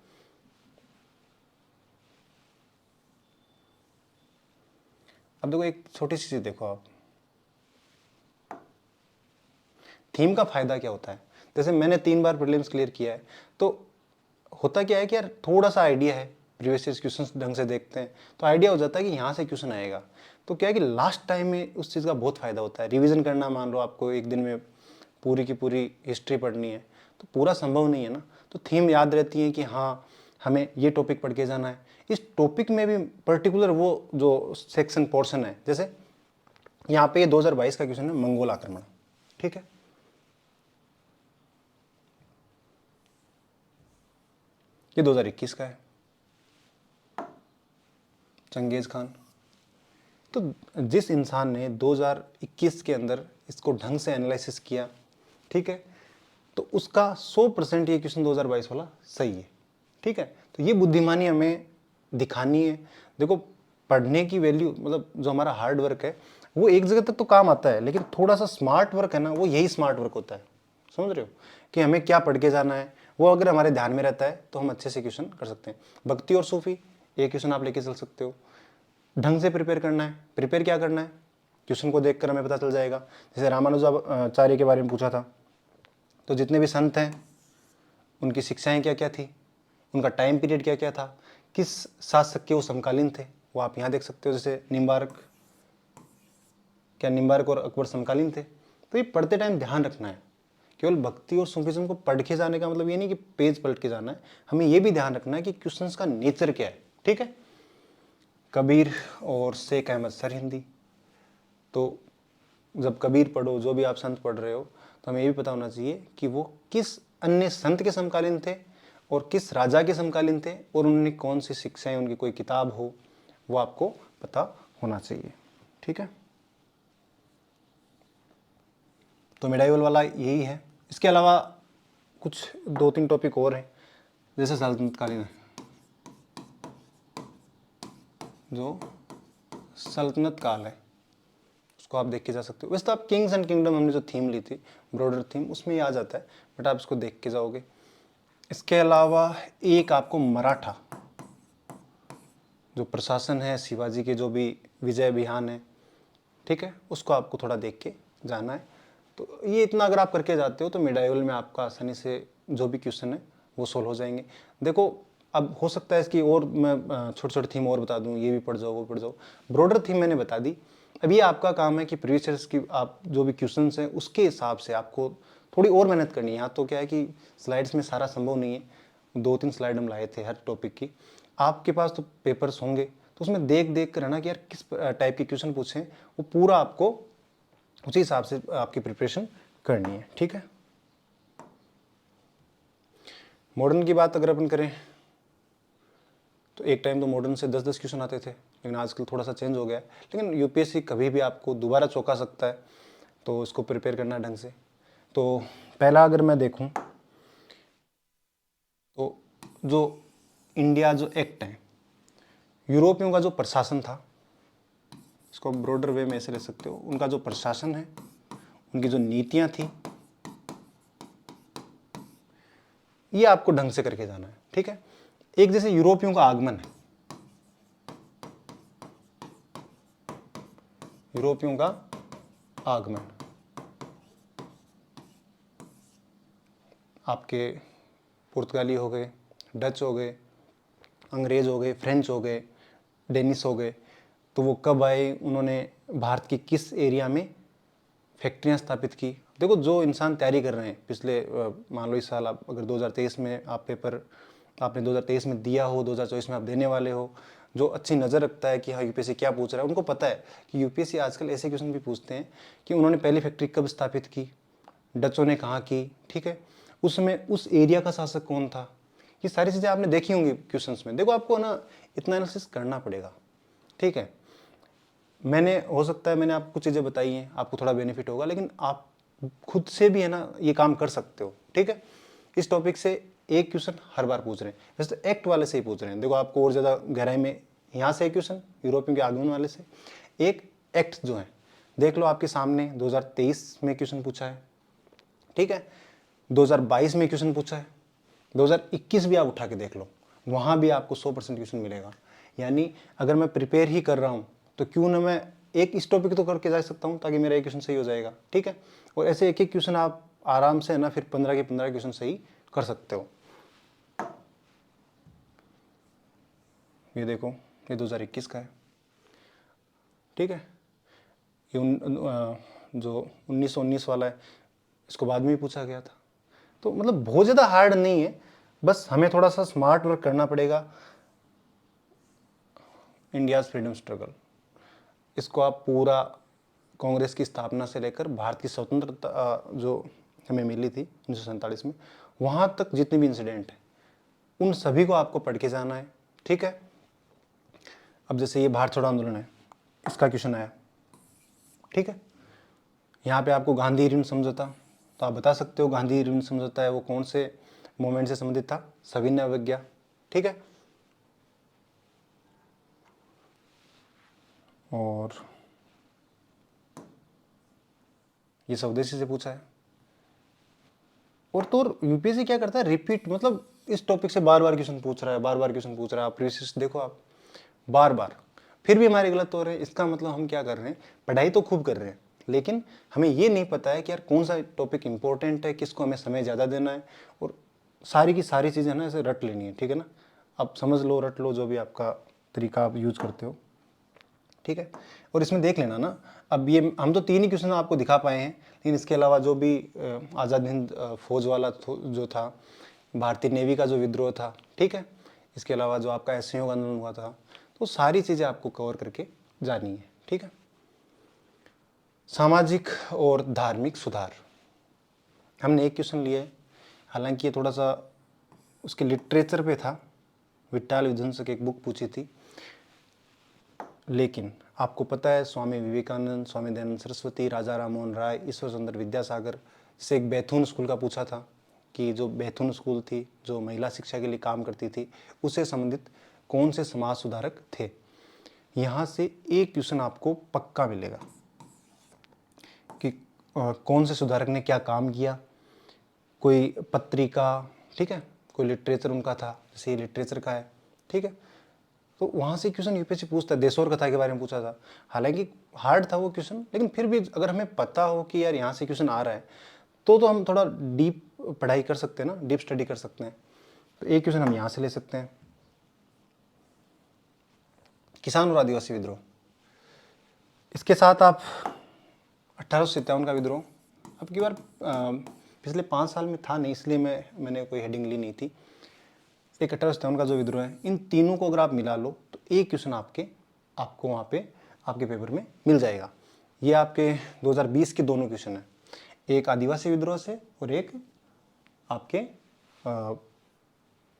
अब देखो एक छोटी सी चीज़ देखो आप, थीम का फ़ायदा क्या होता है। जैसे मैंने 3 बार प्रीलिम्स क्लियर किया है, तो होता क्या है कि यार थोड़ा सा आइडिया है, प्रीवियस ईयर क्वेश्चन ढंग से देखते हैं तो आइडिया हो जाता है कि यहाँ से क्वेश्चन आएगा। तो क्या है कि लास्ट टाइम में उस चीज़ का बहुत फ़ायदा होता है। रिवीजन करना, मान लो आपको एक दिन में पूरी की पूरी हिस्ट्री पढ़नी है, तो पूरा संभव नहीं है ना। तो थीम याद रहती है कि हाँ हमें ये टॉपिक पढ़ के जाना है। इस टॉपिक में भी पर्टिकुलर वो जो सेक्शन पोर्शन है, जैसे यहाँ पे ये 2022 का क्वेश्चन है, मंगोल आक्रमण, ठीक है। ये 2021 का है, चंगेज खान। तो जिस इंसान ने 2021 के अंदर इसको ढंग से एनालिसिस किया, ठीक है, तो उसका 100% ये क्वेश्चन 2022 वाला सही है, ठीक है। तो ये बुद्धिमानी हमें दिखानी है। देखो पढ़ने की वैल्यू, मतलब जो हमारा हार्ड वर्क है वो एक जगह तक तो काम आता है, लेकिन थोड़ा सा स्मार्ट वर्क है ना, वो यही स्मार्ट वर्क होता है। समझ रहे हो कि हमें क्या पढ़ के जाना है, वो अगर हमारे ध्यान में रहता है तो हम अच्छे से क्वेश्चन कर सकते हैं। भक्ति और सूफी ये क्वेश्चन आप लेके चल सकते हो। ढंग से प्रिपेयर करना है, प्रिपेयर क्या करना है, क्वेश्चन को देखकर हमें पता चल जाएगा। जैसे रामानुजाचार्य के बारे में पूछा था, तो जितने भी संत हैं उनकी शिक्षाएं क्या क्या थी, उनका टाइम पीरियड क्या क्या था, किस शासक के वो समकालीन थे, वो आप यहाँ देख सकते हो। जैसे निम्बार्क, क्या निम्बार्क और अकबर समकालीन थे। तो ये पढ़ते टाइम ध्यान रखना है। केवल भक्ति और सूफीज्म को पढ़ के जाने का मतलब ये नहीं कि पेज पलट के जाना है, हमें ये भी ध्यान रखना है कि क्वेश्चंस का नेचर क्या है, ठीक है। कबीर और शेख अहमद सर हिंदी, तो जब कबीर पढ़ो, जो भी आप संत पढ़ रहे हो, तो हमें ये भी पता होना चाहिए कि वो किस अन्य संत के समकालीन थे और किस राजा के समकालीन थे, और उन्होंने कौन सी शिक्षाएं, उनकी कोई किताब हो, वो आपको पता होना चाहिए, ठीक है। तो मिडाइवल वाला यही है। इसके अलावा कुछ 2-3 टॉपिक और हैं, जैसे सल्तनतकालीन है, जो सल्तनत काल है उसको आप देख के जा सकते हो। वैसे तो आप किंग्स एंड किंगडम, हमने जो थीम ली थी, ब्रॉडर थीम, उसमें ही आ जाता है, बट आप इसको देख के जाओगे। इसके अलावा एक आपको मराठा जो प्रशासन है, शिवाजी के जो भी विजय अभियान है, ठीक है, उसको आपको थोड़ा देख के जाना है। तो ये इतना अगर आप करके जाते हो तो मिडाइवल में आपका आसानी से जो भी क्वेश्चन है वो सोल्व हो जाएंगे। देखो अब हो सकता है इसकी और मैं छोटे छोटे थीम और बता दूं, ये भी पढ़ जाओ वो पढ़ जाओ। ब्रॉडर थीम मैंने बता दी। अब ये आपका काम है कि प्रीवियस ईयर्स की आप जो भी क्वेश्चंस हैं उसके हिसाब से आपको थोड़ी और मेहनत करनी है। यहाँ तो क्या है कि स्लाइड्स में सारा संभव नहीं है, 2-3 स्लाइड हम लाए थे हर टॉपिक की। आपके पास तो पेपर्स होंगे, तो उसमें देख देख कर है ना कि यार किस टाइप के क्वेश्चन पूछे, वो पूरा आपको उसी हिसाब से आपकी प्रिपरेशन करनी है, ठीक है। मॉडर्न की बात अगर अपन करें तो एक टाइम तो मॉडर्न से 10-10 क्वेश्चन आते थे, लेकिन आजकल थोड़ा सा चेंज हो गया है। लेकिन यूपीएससी कभी भी आपको दोबारा चौंका सकता है, तो इसको प्रिपेयर करना है ढंग से। तो पहला अगर मैं देखूं तो जो इंडिया जो एक्ट है, यूरोपियों का जो प्रशासन था, इसको ब्रॉडर वे में ऐसे ले सकते हो, उनका जो प्रशासन है, उनकी जो नीतियां थी, ये आपको ढंग से करके जाना है, ठीक है। एक जैसे यूरोपियों का आगमन है, यूरोपियों का आगमन, आपके पुर्तगाली हो गए, डच हो गए, अंग्रेज हो गए, फ्रेंच हो गए, डेनिस हो गए, तो वो कब आए, उन्होंने भारत की किस एरिया में फैक्ट्रियां स्थापित की। देखो जो इंसान तैयारी कर रहे हैं पिछले मान लो इस साल, आप अगर 2023 में आप पेपर आपने 2023 में दिया हो, 2024 में आप देने वाले हो, जो अच्छी नज़र रखता है कि हाँ यूपीएससी क्या पूछ रहा है, उनको पता है कि यूपीएससी आजकल ऐसे क्वेश्चन भी पूछते हैं कि उन्होंने पहली फैक्ट्री कब स्थापित की, डचों ने कहाँ की, ठीक है, उसमें उस एरिया का शासक कौन था। ये सारी चीज़ें आपने देखी होंगी क्वेश्चंस में। देखो आपको ना इतना एनालिसिस करना पड़ेगा, ठीक है। मैंने हो सकता है मैंने आपको कुछ चीज़ें बताई हैं, आपको थोड़ा बेनिफिट होगा, लेकिन आप खुद से भी है ना ये काम कर सकते हो, ठीक है। इस टॉपिक से एक क्वेश्चन हर बार पूछ रहे हैं, वैसे तो एक्ट वाले से ही पूछ रहे हैं। देखो आपको और ज़्यादा गहराई में यहाँ से एक क्वेश्चन यूरोपियन के आगमन वाले से, एक एक्ट जो है देख लो आपके सामने 2023 में क्वेश्चन पूछा है, ठीक है, 2022 में क्वेश्चन पूछा है, 2021 भी आप उठा के देख लो, वहाँ भी आपको 100% क्वेश्चन मिलेगा। यानी अगर मैं प्रिपेयर ही कर रहा हूँ तो क्यों ना मैं एक इस टॉपिक तो करके जा सकता हूँ ताकि मेरा एक क्वेश्चन सही हो जाएगा, ठीक है। और ऐसे एक एक क्वेश्चन आप आराम से है ना फिर 15 के 15 क्वेश्चन सही कर सकते हो। ये देखो, ये 2021 का है, ठीक है। ये जो 1919 वाला है, इसको बाद में ही पूछा गया था। तो मतलब बहुत ज़्यादा हार्ड नहीं है, बस हमें थोड़ा सा स्मार्ट वर्क करना पड़ेगा। इंडियाज़ फ्रीडम स्ट्रगल, इसको आप पूरा कांग्रेस की स्थापना से लेकर भारत की स्वतंत्रता जो हमें मिली थी 1947 में, वहाँ तक जितने भी इंसिडेंट हैं उन सभी को आपको पढ़ के जाना है, ठीक है। अब जैसे ये भारत छोड़ो आंदोलन है, इसका क्वेश्चन आया, ठीक है। यहाँ पे आपको गांधी ऋण समझौता, तो आप बता सकते हो गांधी ऋण समझौता है वो कौन से मोमेंट से संबंधित था, सविनय अवज्ञा, ठीक है। और ये स्वदेशी से पूछा है। और तो यूपीएससी क्या करता है, रिपीट, मतलब इस टॉपिक से बार बार क्वेश्चन पूछ रहा है, बार बार क्वेश्चन पूछ रहा है। आप प्रीवियस देखो आप, बार बार, फिर भी हमारे गलत हो रहे हैं। इसका मतलब हम क्या कर रहे हैं, पढ़ाई तो खूब कर रहे हैं, लेकिन हमें ये नहीं पता है कि यार कौन सा टॉपिक इंपॉर्टेंट है, किसको हमें समय ज़्यादा देना है, और सारी की सारी चीज़ें ना ऐसे रट लेनी है, ठीक है ना। आप समझ लो, रट लो, जो भी आपका तरीका आप यूज करते हो, ठीक है। और इसमें देख लेना ना, अब ये हम तो 3 ही क्वेश्चन आपको दिखा पाए हैं, लेकिन इसके अलावा जो भी आज़ाद हिंद फौज वाला जो था, भारतीय नेवी का जो विद्रोह था, ठीक है, इसके अलावा जो आपका असहयोग आंदोलन हुआ था, तो सारी चीज़ें आपको कवर करके जानी है, ठीक है। सामाजिक और धार्मिक सुधार, हमने एक क्वेश्चन लिया है, हालांकि ये थोड़ा सा उसके लिटरेचर पे था, विट्ठाल विध्वंस की एक बुक पूछी थी, लेकिन आपको पता है स्वामी विवेकानंद, स्वामी दयानंद सरस्वती, राजा राममोहन राय, ईश्वर चंद्र विद्यासागर से एक बैथून स्कूल का पूछा था कि जो बैथून स्कूल थी, जो महिला शिक्षा के लिए काम करती थी, उससे संबंधित कौन से समाज सुधारक थे। यहाँ से एक क्वेश्चन आपको पक्का मिलेगा कि कौन से सुधारक ने क्या काम किया, कोई पत्रिका, ठीक है, कोई लिटरेचर उनका था, जैसे ये लिटरेचर का है, ठीक है। तो वहाँ से क्वेश्चन यूपीएससी पूछता है, देशों और कथा के बारे में पूछा था, हालांकि हार्ड था वो क्वेश्चन, लेकिन फिर भी अगर हमें पता हो कि यार यहाँ से क्वेश्चन आ रहा है तो हम थोड़ा डीप पढ़ाई कर सकते हैं ना, डीप स्टडी कर सकते हैं। तो एक क्वेश्चन हम यहाँ से ले सकते हैं, किसान और आदिवासी विद्रोह। इसके साथ आप 1857 का विद्रोह, अब की बार पिछले 5 साल में था नहीं, इसलिए मैंने कोई हेडिंग ली नहीं थी। एक 1857 का जो विद्रोह है, इन तीनों को अगर आप मिला लो तो एक क्वेश्चन आपको वहाँ पे आपके पेपर में मिल जाएगा। ये आपके 2020 के दोनों क्वेश्चन हैं, एक आदिवासी विद्रोह से और एक आपके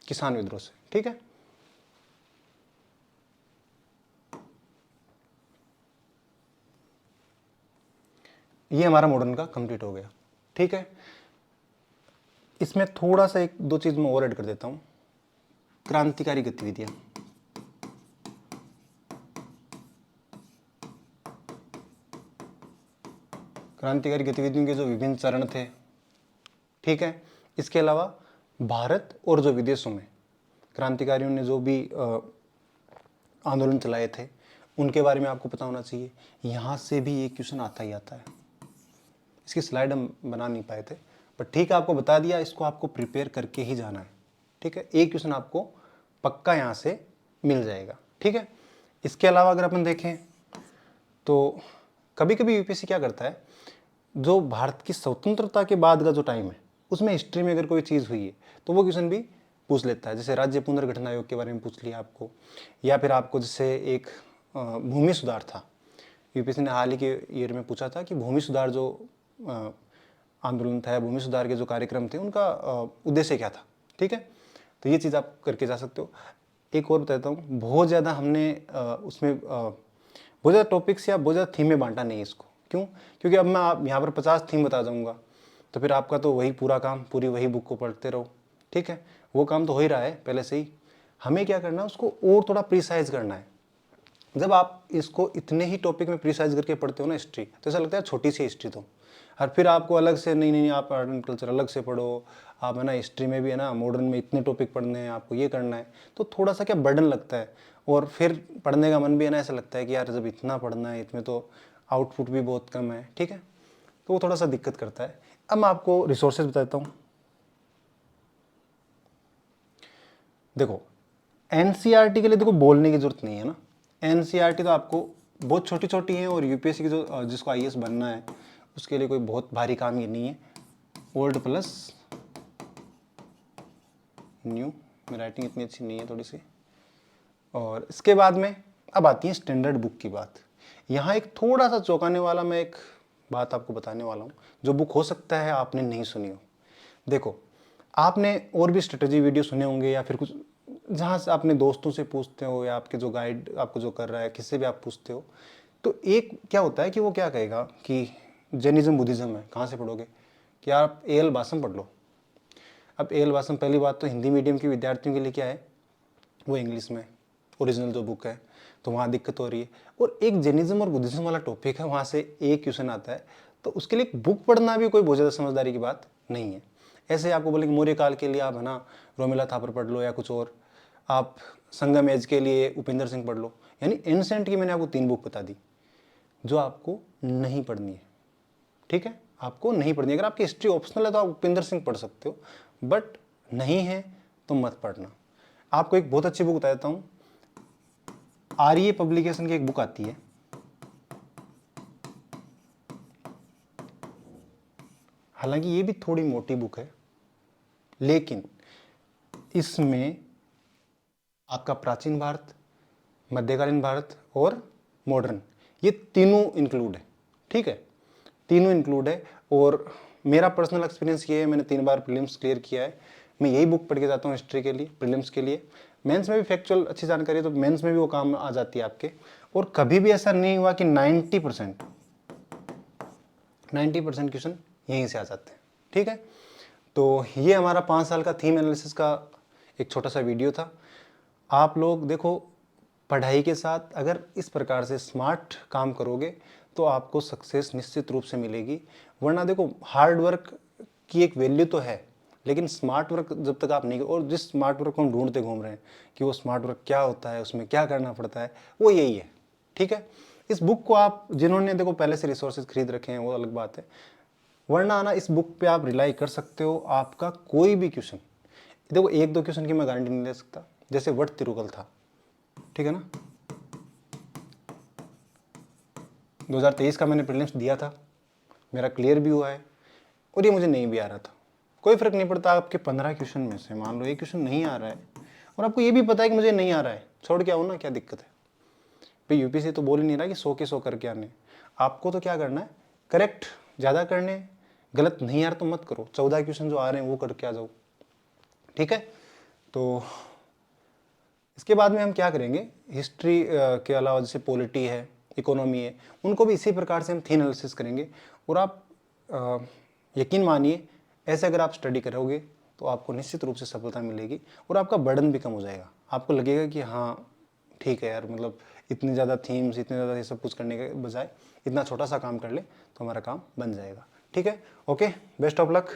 किसान विद्रोह से, ठीक है। ये हमारा मॉडर्न का कंप्लीट हो गया, ठीक है। इसमें थोड़ा सा एक दो चीज मैं और ऐड कर देता हूँ, क्रांतिकारी गतिविधियां। क्रांतिकारी गतिविधियों के जो विभिन्न चरण थे, ठीक है। इसके अलावा भारत और जो विदेशों में क्रांतिकारियों ने जो भी आंदोलन चलाए थे उनके बारे में आपको पता होना चाहिए। यहाँ से भी एक क्वेश्चन आता ही आता है। इसकी स्लाइड हम बना नहीं पाए थे, बट ठीक है, आपको बता दिया, इसको आपको प्रिपेयर करके ही जाना है, ठीक है। एक क्वेश्चन आपको पक्का यहाँ से मिल जाएगा, ठीक है। इसके अलावा अगर अपन देखें तो कभी कभी यूपीएससी क्या करता है, जो भारत की स्वतंत्रता के बाद का जो टाइम है उसमें हिस्ट्री में अगर कोई चीज़ हुई है तो वो क्वेश्चन भी पूछ लेता है। जैसे राज्य पुनर्गठन आयोग के बारे में पूछ लिया आपको, या फिर आपको जैसे एक भूमि सुधार था, यूपीएससी ने हाल ही के ईयर में पूछा था कि भूमि सुधार जो आंदोलन था, भूमि सुधार के जो कार्यक्रम थे, उनका उद्देश्य क्या था, ठीक है। तो ये चीज़ आप करके जा सकते हो। एक और बताता हूँ, बहुत ज़्यादा हमने उसमें बहुत ज़्यादा टॉपिक्स या बहुत ज़्यादा थीम में बांटा नहीं है इसको। क्यों? क्योंकि अब मैं आप यहाँ पर 50 थीम बता जाऊँगा तो फिर आपका तो वही पूरा काम, पूरी वही बुक को पढ़ते रहो, ठीक है। वो काम तो हो ही रहा है पहले से ही, हमें क्या करना है, उसको और थोड़ा प्रिसाइज करना है। जब आप इसको इतने ही टॉपिक में प्रिसाइज करके पढ़ते हो ना हिस्ट्री, तो ऐसा लगता है छोटी सी हिस्ट्री तो, और फिर आपको अलग से नहीं आप आर्ट एंड कल्चर अलग से पढ़ो, आप है ना हिस्ट्री में भी है ना मॉडर्न में इतने टॉपिक पढ़ने हैं, आपको ये करना है, तो थोड़ा सा क्या बर्डन लगता है, और फिर पढ़ने का मन भी है ना ऐसा लगता है कि यार जब इतना पढ़ना है इसमें तो आउटपुट भी बहुत कम है, ठीक है, तो वो थोड़ा सा दिक्कत करता है। अब मैं आपको रिसोर्सेज बताता हूँ। देखो एनसीईआरटी के लिए देखो बोलने की जरूरत नहीं है ना, एनसीईआरटी तो आपको बहुत छोटी छोटी है, और यूपीएससी की जो जिसको आईएएस बनना है उसके लिए कोई बहुत भारी काम ये नहीं है। ओल्ड प्लस न्यू, मेरी राइटिंग इतनी अच्छी नहीं है थोड़ी सी। और इसके बाद में अब आती है स्टैंडर्ड बुक की बात। यहाँ एक थोड़ा सा चौंकाने वाला मैं एक बात आपको बताने वाला हूँ, जो बुक हो सकता है आपने नहीं सुनी हो। देखो आपने और भी स्ट्रेटजी वीडियो सुने होंगे, या फिर कुछ जहाँ से अपने दोस्तों से पूछते हो, या आपके जो गाइड आपको जो कर रहा है किससे भी आप पूछते हो, तो एक क्या होता है कि वो क्या कहेगा कि जैनिज्म बुद्धिज्म है, कहाँ से पढ़ोगे, कि आप एल बासम पढ़ लो। अब एल बासम पहली बात तो हिंदी मीडियम के विद्यार्थियों के लिए क्या है, वो इंग्लिश में ओरिजिनल जो बुक है, तो वहाँ दिक्कत हो रही है। और एक जैनिज्म और बुद्धिज्म वाला टॉपिक है, वहाँ से एक क्वेश्चन आता है, तो उसके लिए बुक पढ़ना भी कोई बहुत ज़्यादा समझदारी की बात नहीं है। ऐसे आपको बोले कि मौर्य काल के लिए आप है ना रोमिला थापर पढ़ लो, या कुछ और, आप संगम एज के लिए उपेंद्र सिंह पढ़ लो। यानी एंसेंट की मैंने आपको 3 बुक बता दी जो आपको नहीं पढ़नी है, ठीक है, आपको नहीं पढ़नी है। अगर आपकी हिस्ट्री ऑप्शनल है तो आप उपेंद्र सिंह पढ़ सकते हो, बट नहीं है तो मत पढ़ना। आपको एक बहुत अच्छी बुक बता देता हूँ, आर्य पब्लिकेशन की एक बुक आती है, हालांकि ये भी थोड़ी मोटी बुक है, लेकिन इसमें आपका प्राचीन भारत, मध्यकालीन भारत और मॉडर्न, ये तीनों इंक्लूड है, ठीक है, तीनों इंक्लूड है। और मेरा पर्सनल एक्सपीरियंस ये है, मैंने 3 बार प्रीलिम्स क्लियर किया है, मैं यही बुक पढ़ के जाता हूँ हिस्ट्री के लिए, प्रीलिम्स के लिए। मेंस में भी फैक्चुअल अच्छी जानकारी है तो मेंस में भी वो काम आ जाती है आपके। और कभी भी ऐसा नहीं हुआ कि 90% क्वेश्चन यहीं से आ जाते हैं, ठीक है। तो ये हमारा 5 साल का थीम एनालिसिस का एक छोटा सा वीडियो था। आप लोग देखो पढ़ाई के साथ अगर इस प्रकार से स्मार्ट काम करोगे तो आपको सक्सेस निश्चित रूप से मिलेगी। वरना देखो हार्ड वर्क की एक वैल्यू तो है, लेकिन स्मार्ट वर्क जब तक आप नहीं, और जिस स्मार्ट वर्क को हम ढूंढते घूम रहे हैं कि वो स्मार्ट वर्क क्या होता है, उसमें क्या करना पड़ता है, वो यही है, ठीक है। इस बुक को आप जिन्होंने देखो पहले से रिसोर्सेज खरीद रखे हैं वो अलग बात है, वरना ना इस बुक पे आप रिलाई कर सकते हो। आपका कोई भी क्वेश्चन, देखो 1-2 क्वेश्चन की मैं गारंटी नहीं दे सकता, जैसे वट तिरुकल था, ठीक है ना, 2023 का मैंने प्रीलिम्स दिया था, मेरा क्लियर भी हुआ है, और ये मुझे नहीं भी आ रहा था। कोई फर्क नहीं पड़ता, आपके 15 क्वेश्चन में से मान लो एक क्वेश्चन नहीं आ रहा है, और आपको ये भी पता है कि मुझे नहीं आ रहा है, छोड़ के आओ ना, क्या दिक्कत है भाई। यूपीएससी तो बोल ही नहीं रहा कि 100 के 100 करके आने, आपको तो क्या करना है, करेक्ट ज़्यादा करने, गलत नहीं यार तो मत करो, 14 क्वेश्चन जो आ रहे हैं वो करके आ जाओ, ठीक है। तो इसके बाद में हम क्या करेंगे, हिस्ट्री के अलावा जैसे पॉलिटी है, इकोनॉमी है, उनको भी इसी प्रकार से हम थीम एनालिसिस करेंगे। और आप यकीन मानिए ऐसे अगर आप स्टडी करोगे तो आपको निश्चित रूप से सफलता मिलेगी, और आपका बर्डन भी कम हो जाएगा। आपको लगेगा कि हाँ ठीक है यार, मतलब इतनी ज़्यादा थीम्स, इतने ज़्यादा ये सब कुछ करने के बजाय इतना छोटा सा काम कर ले तो हमारा काम बन जाएगा, ठीक है। Okay, best of luck.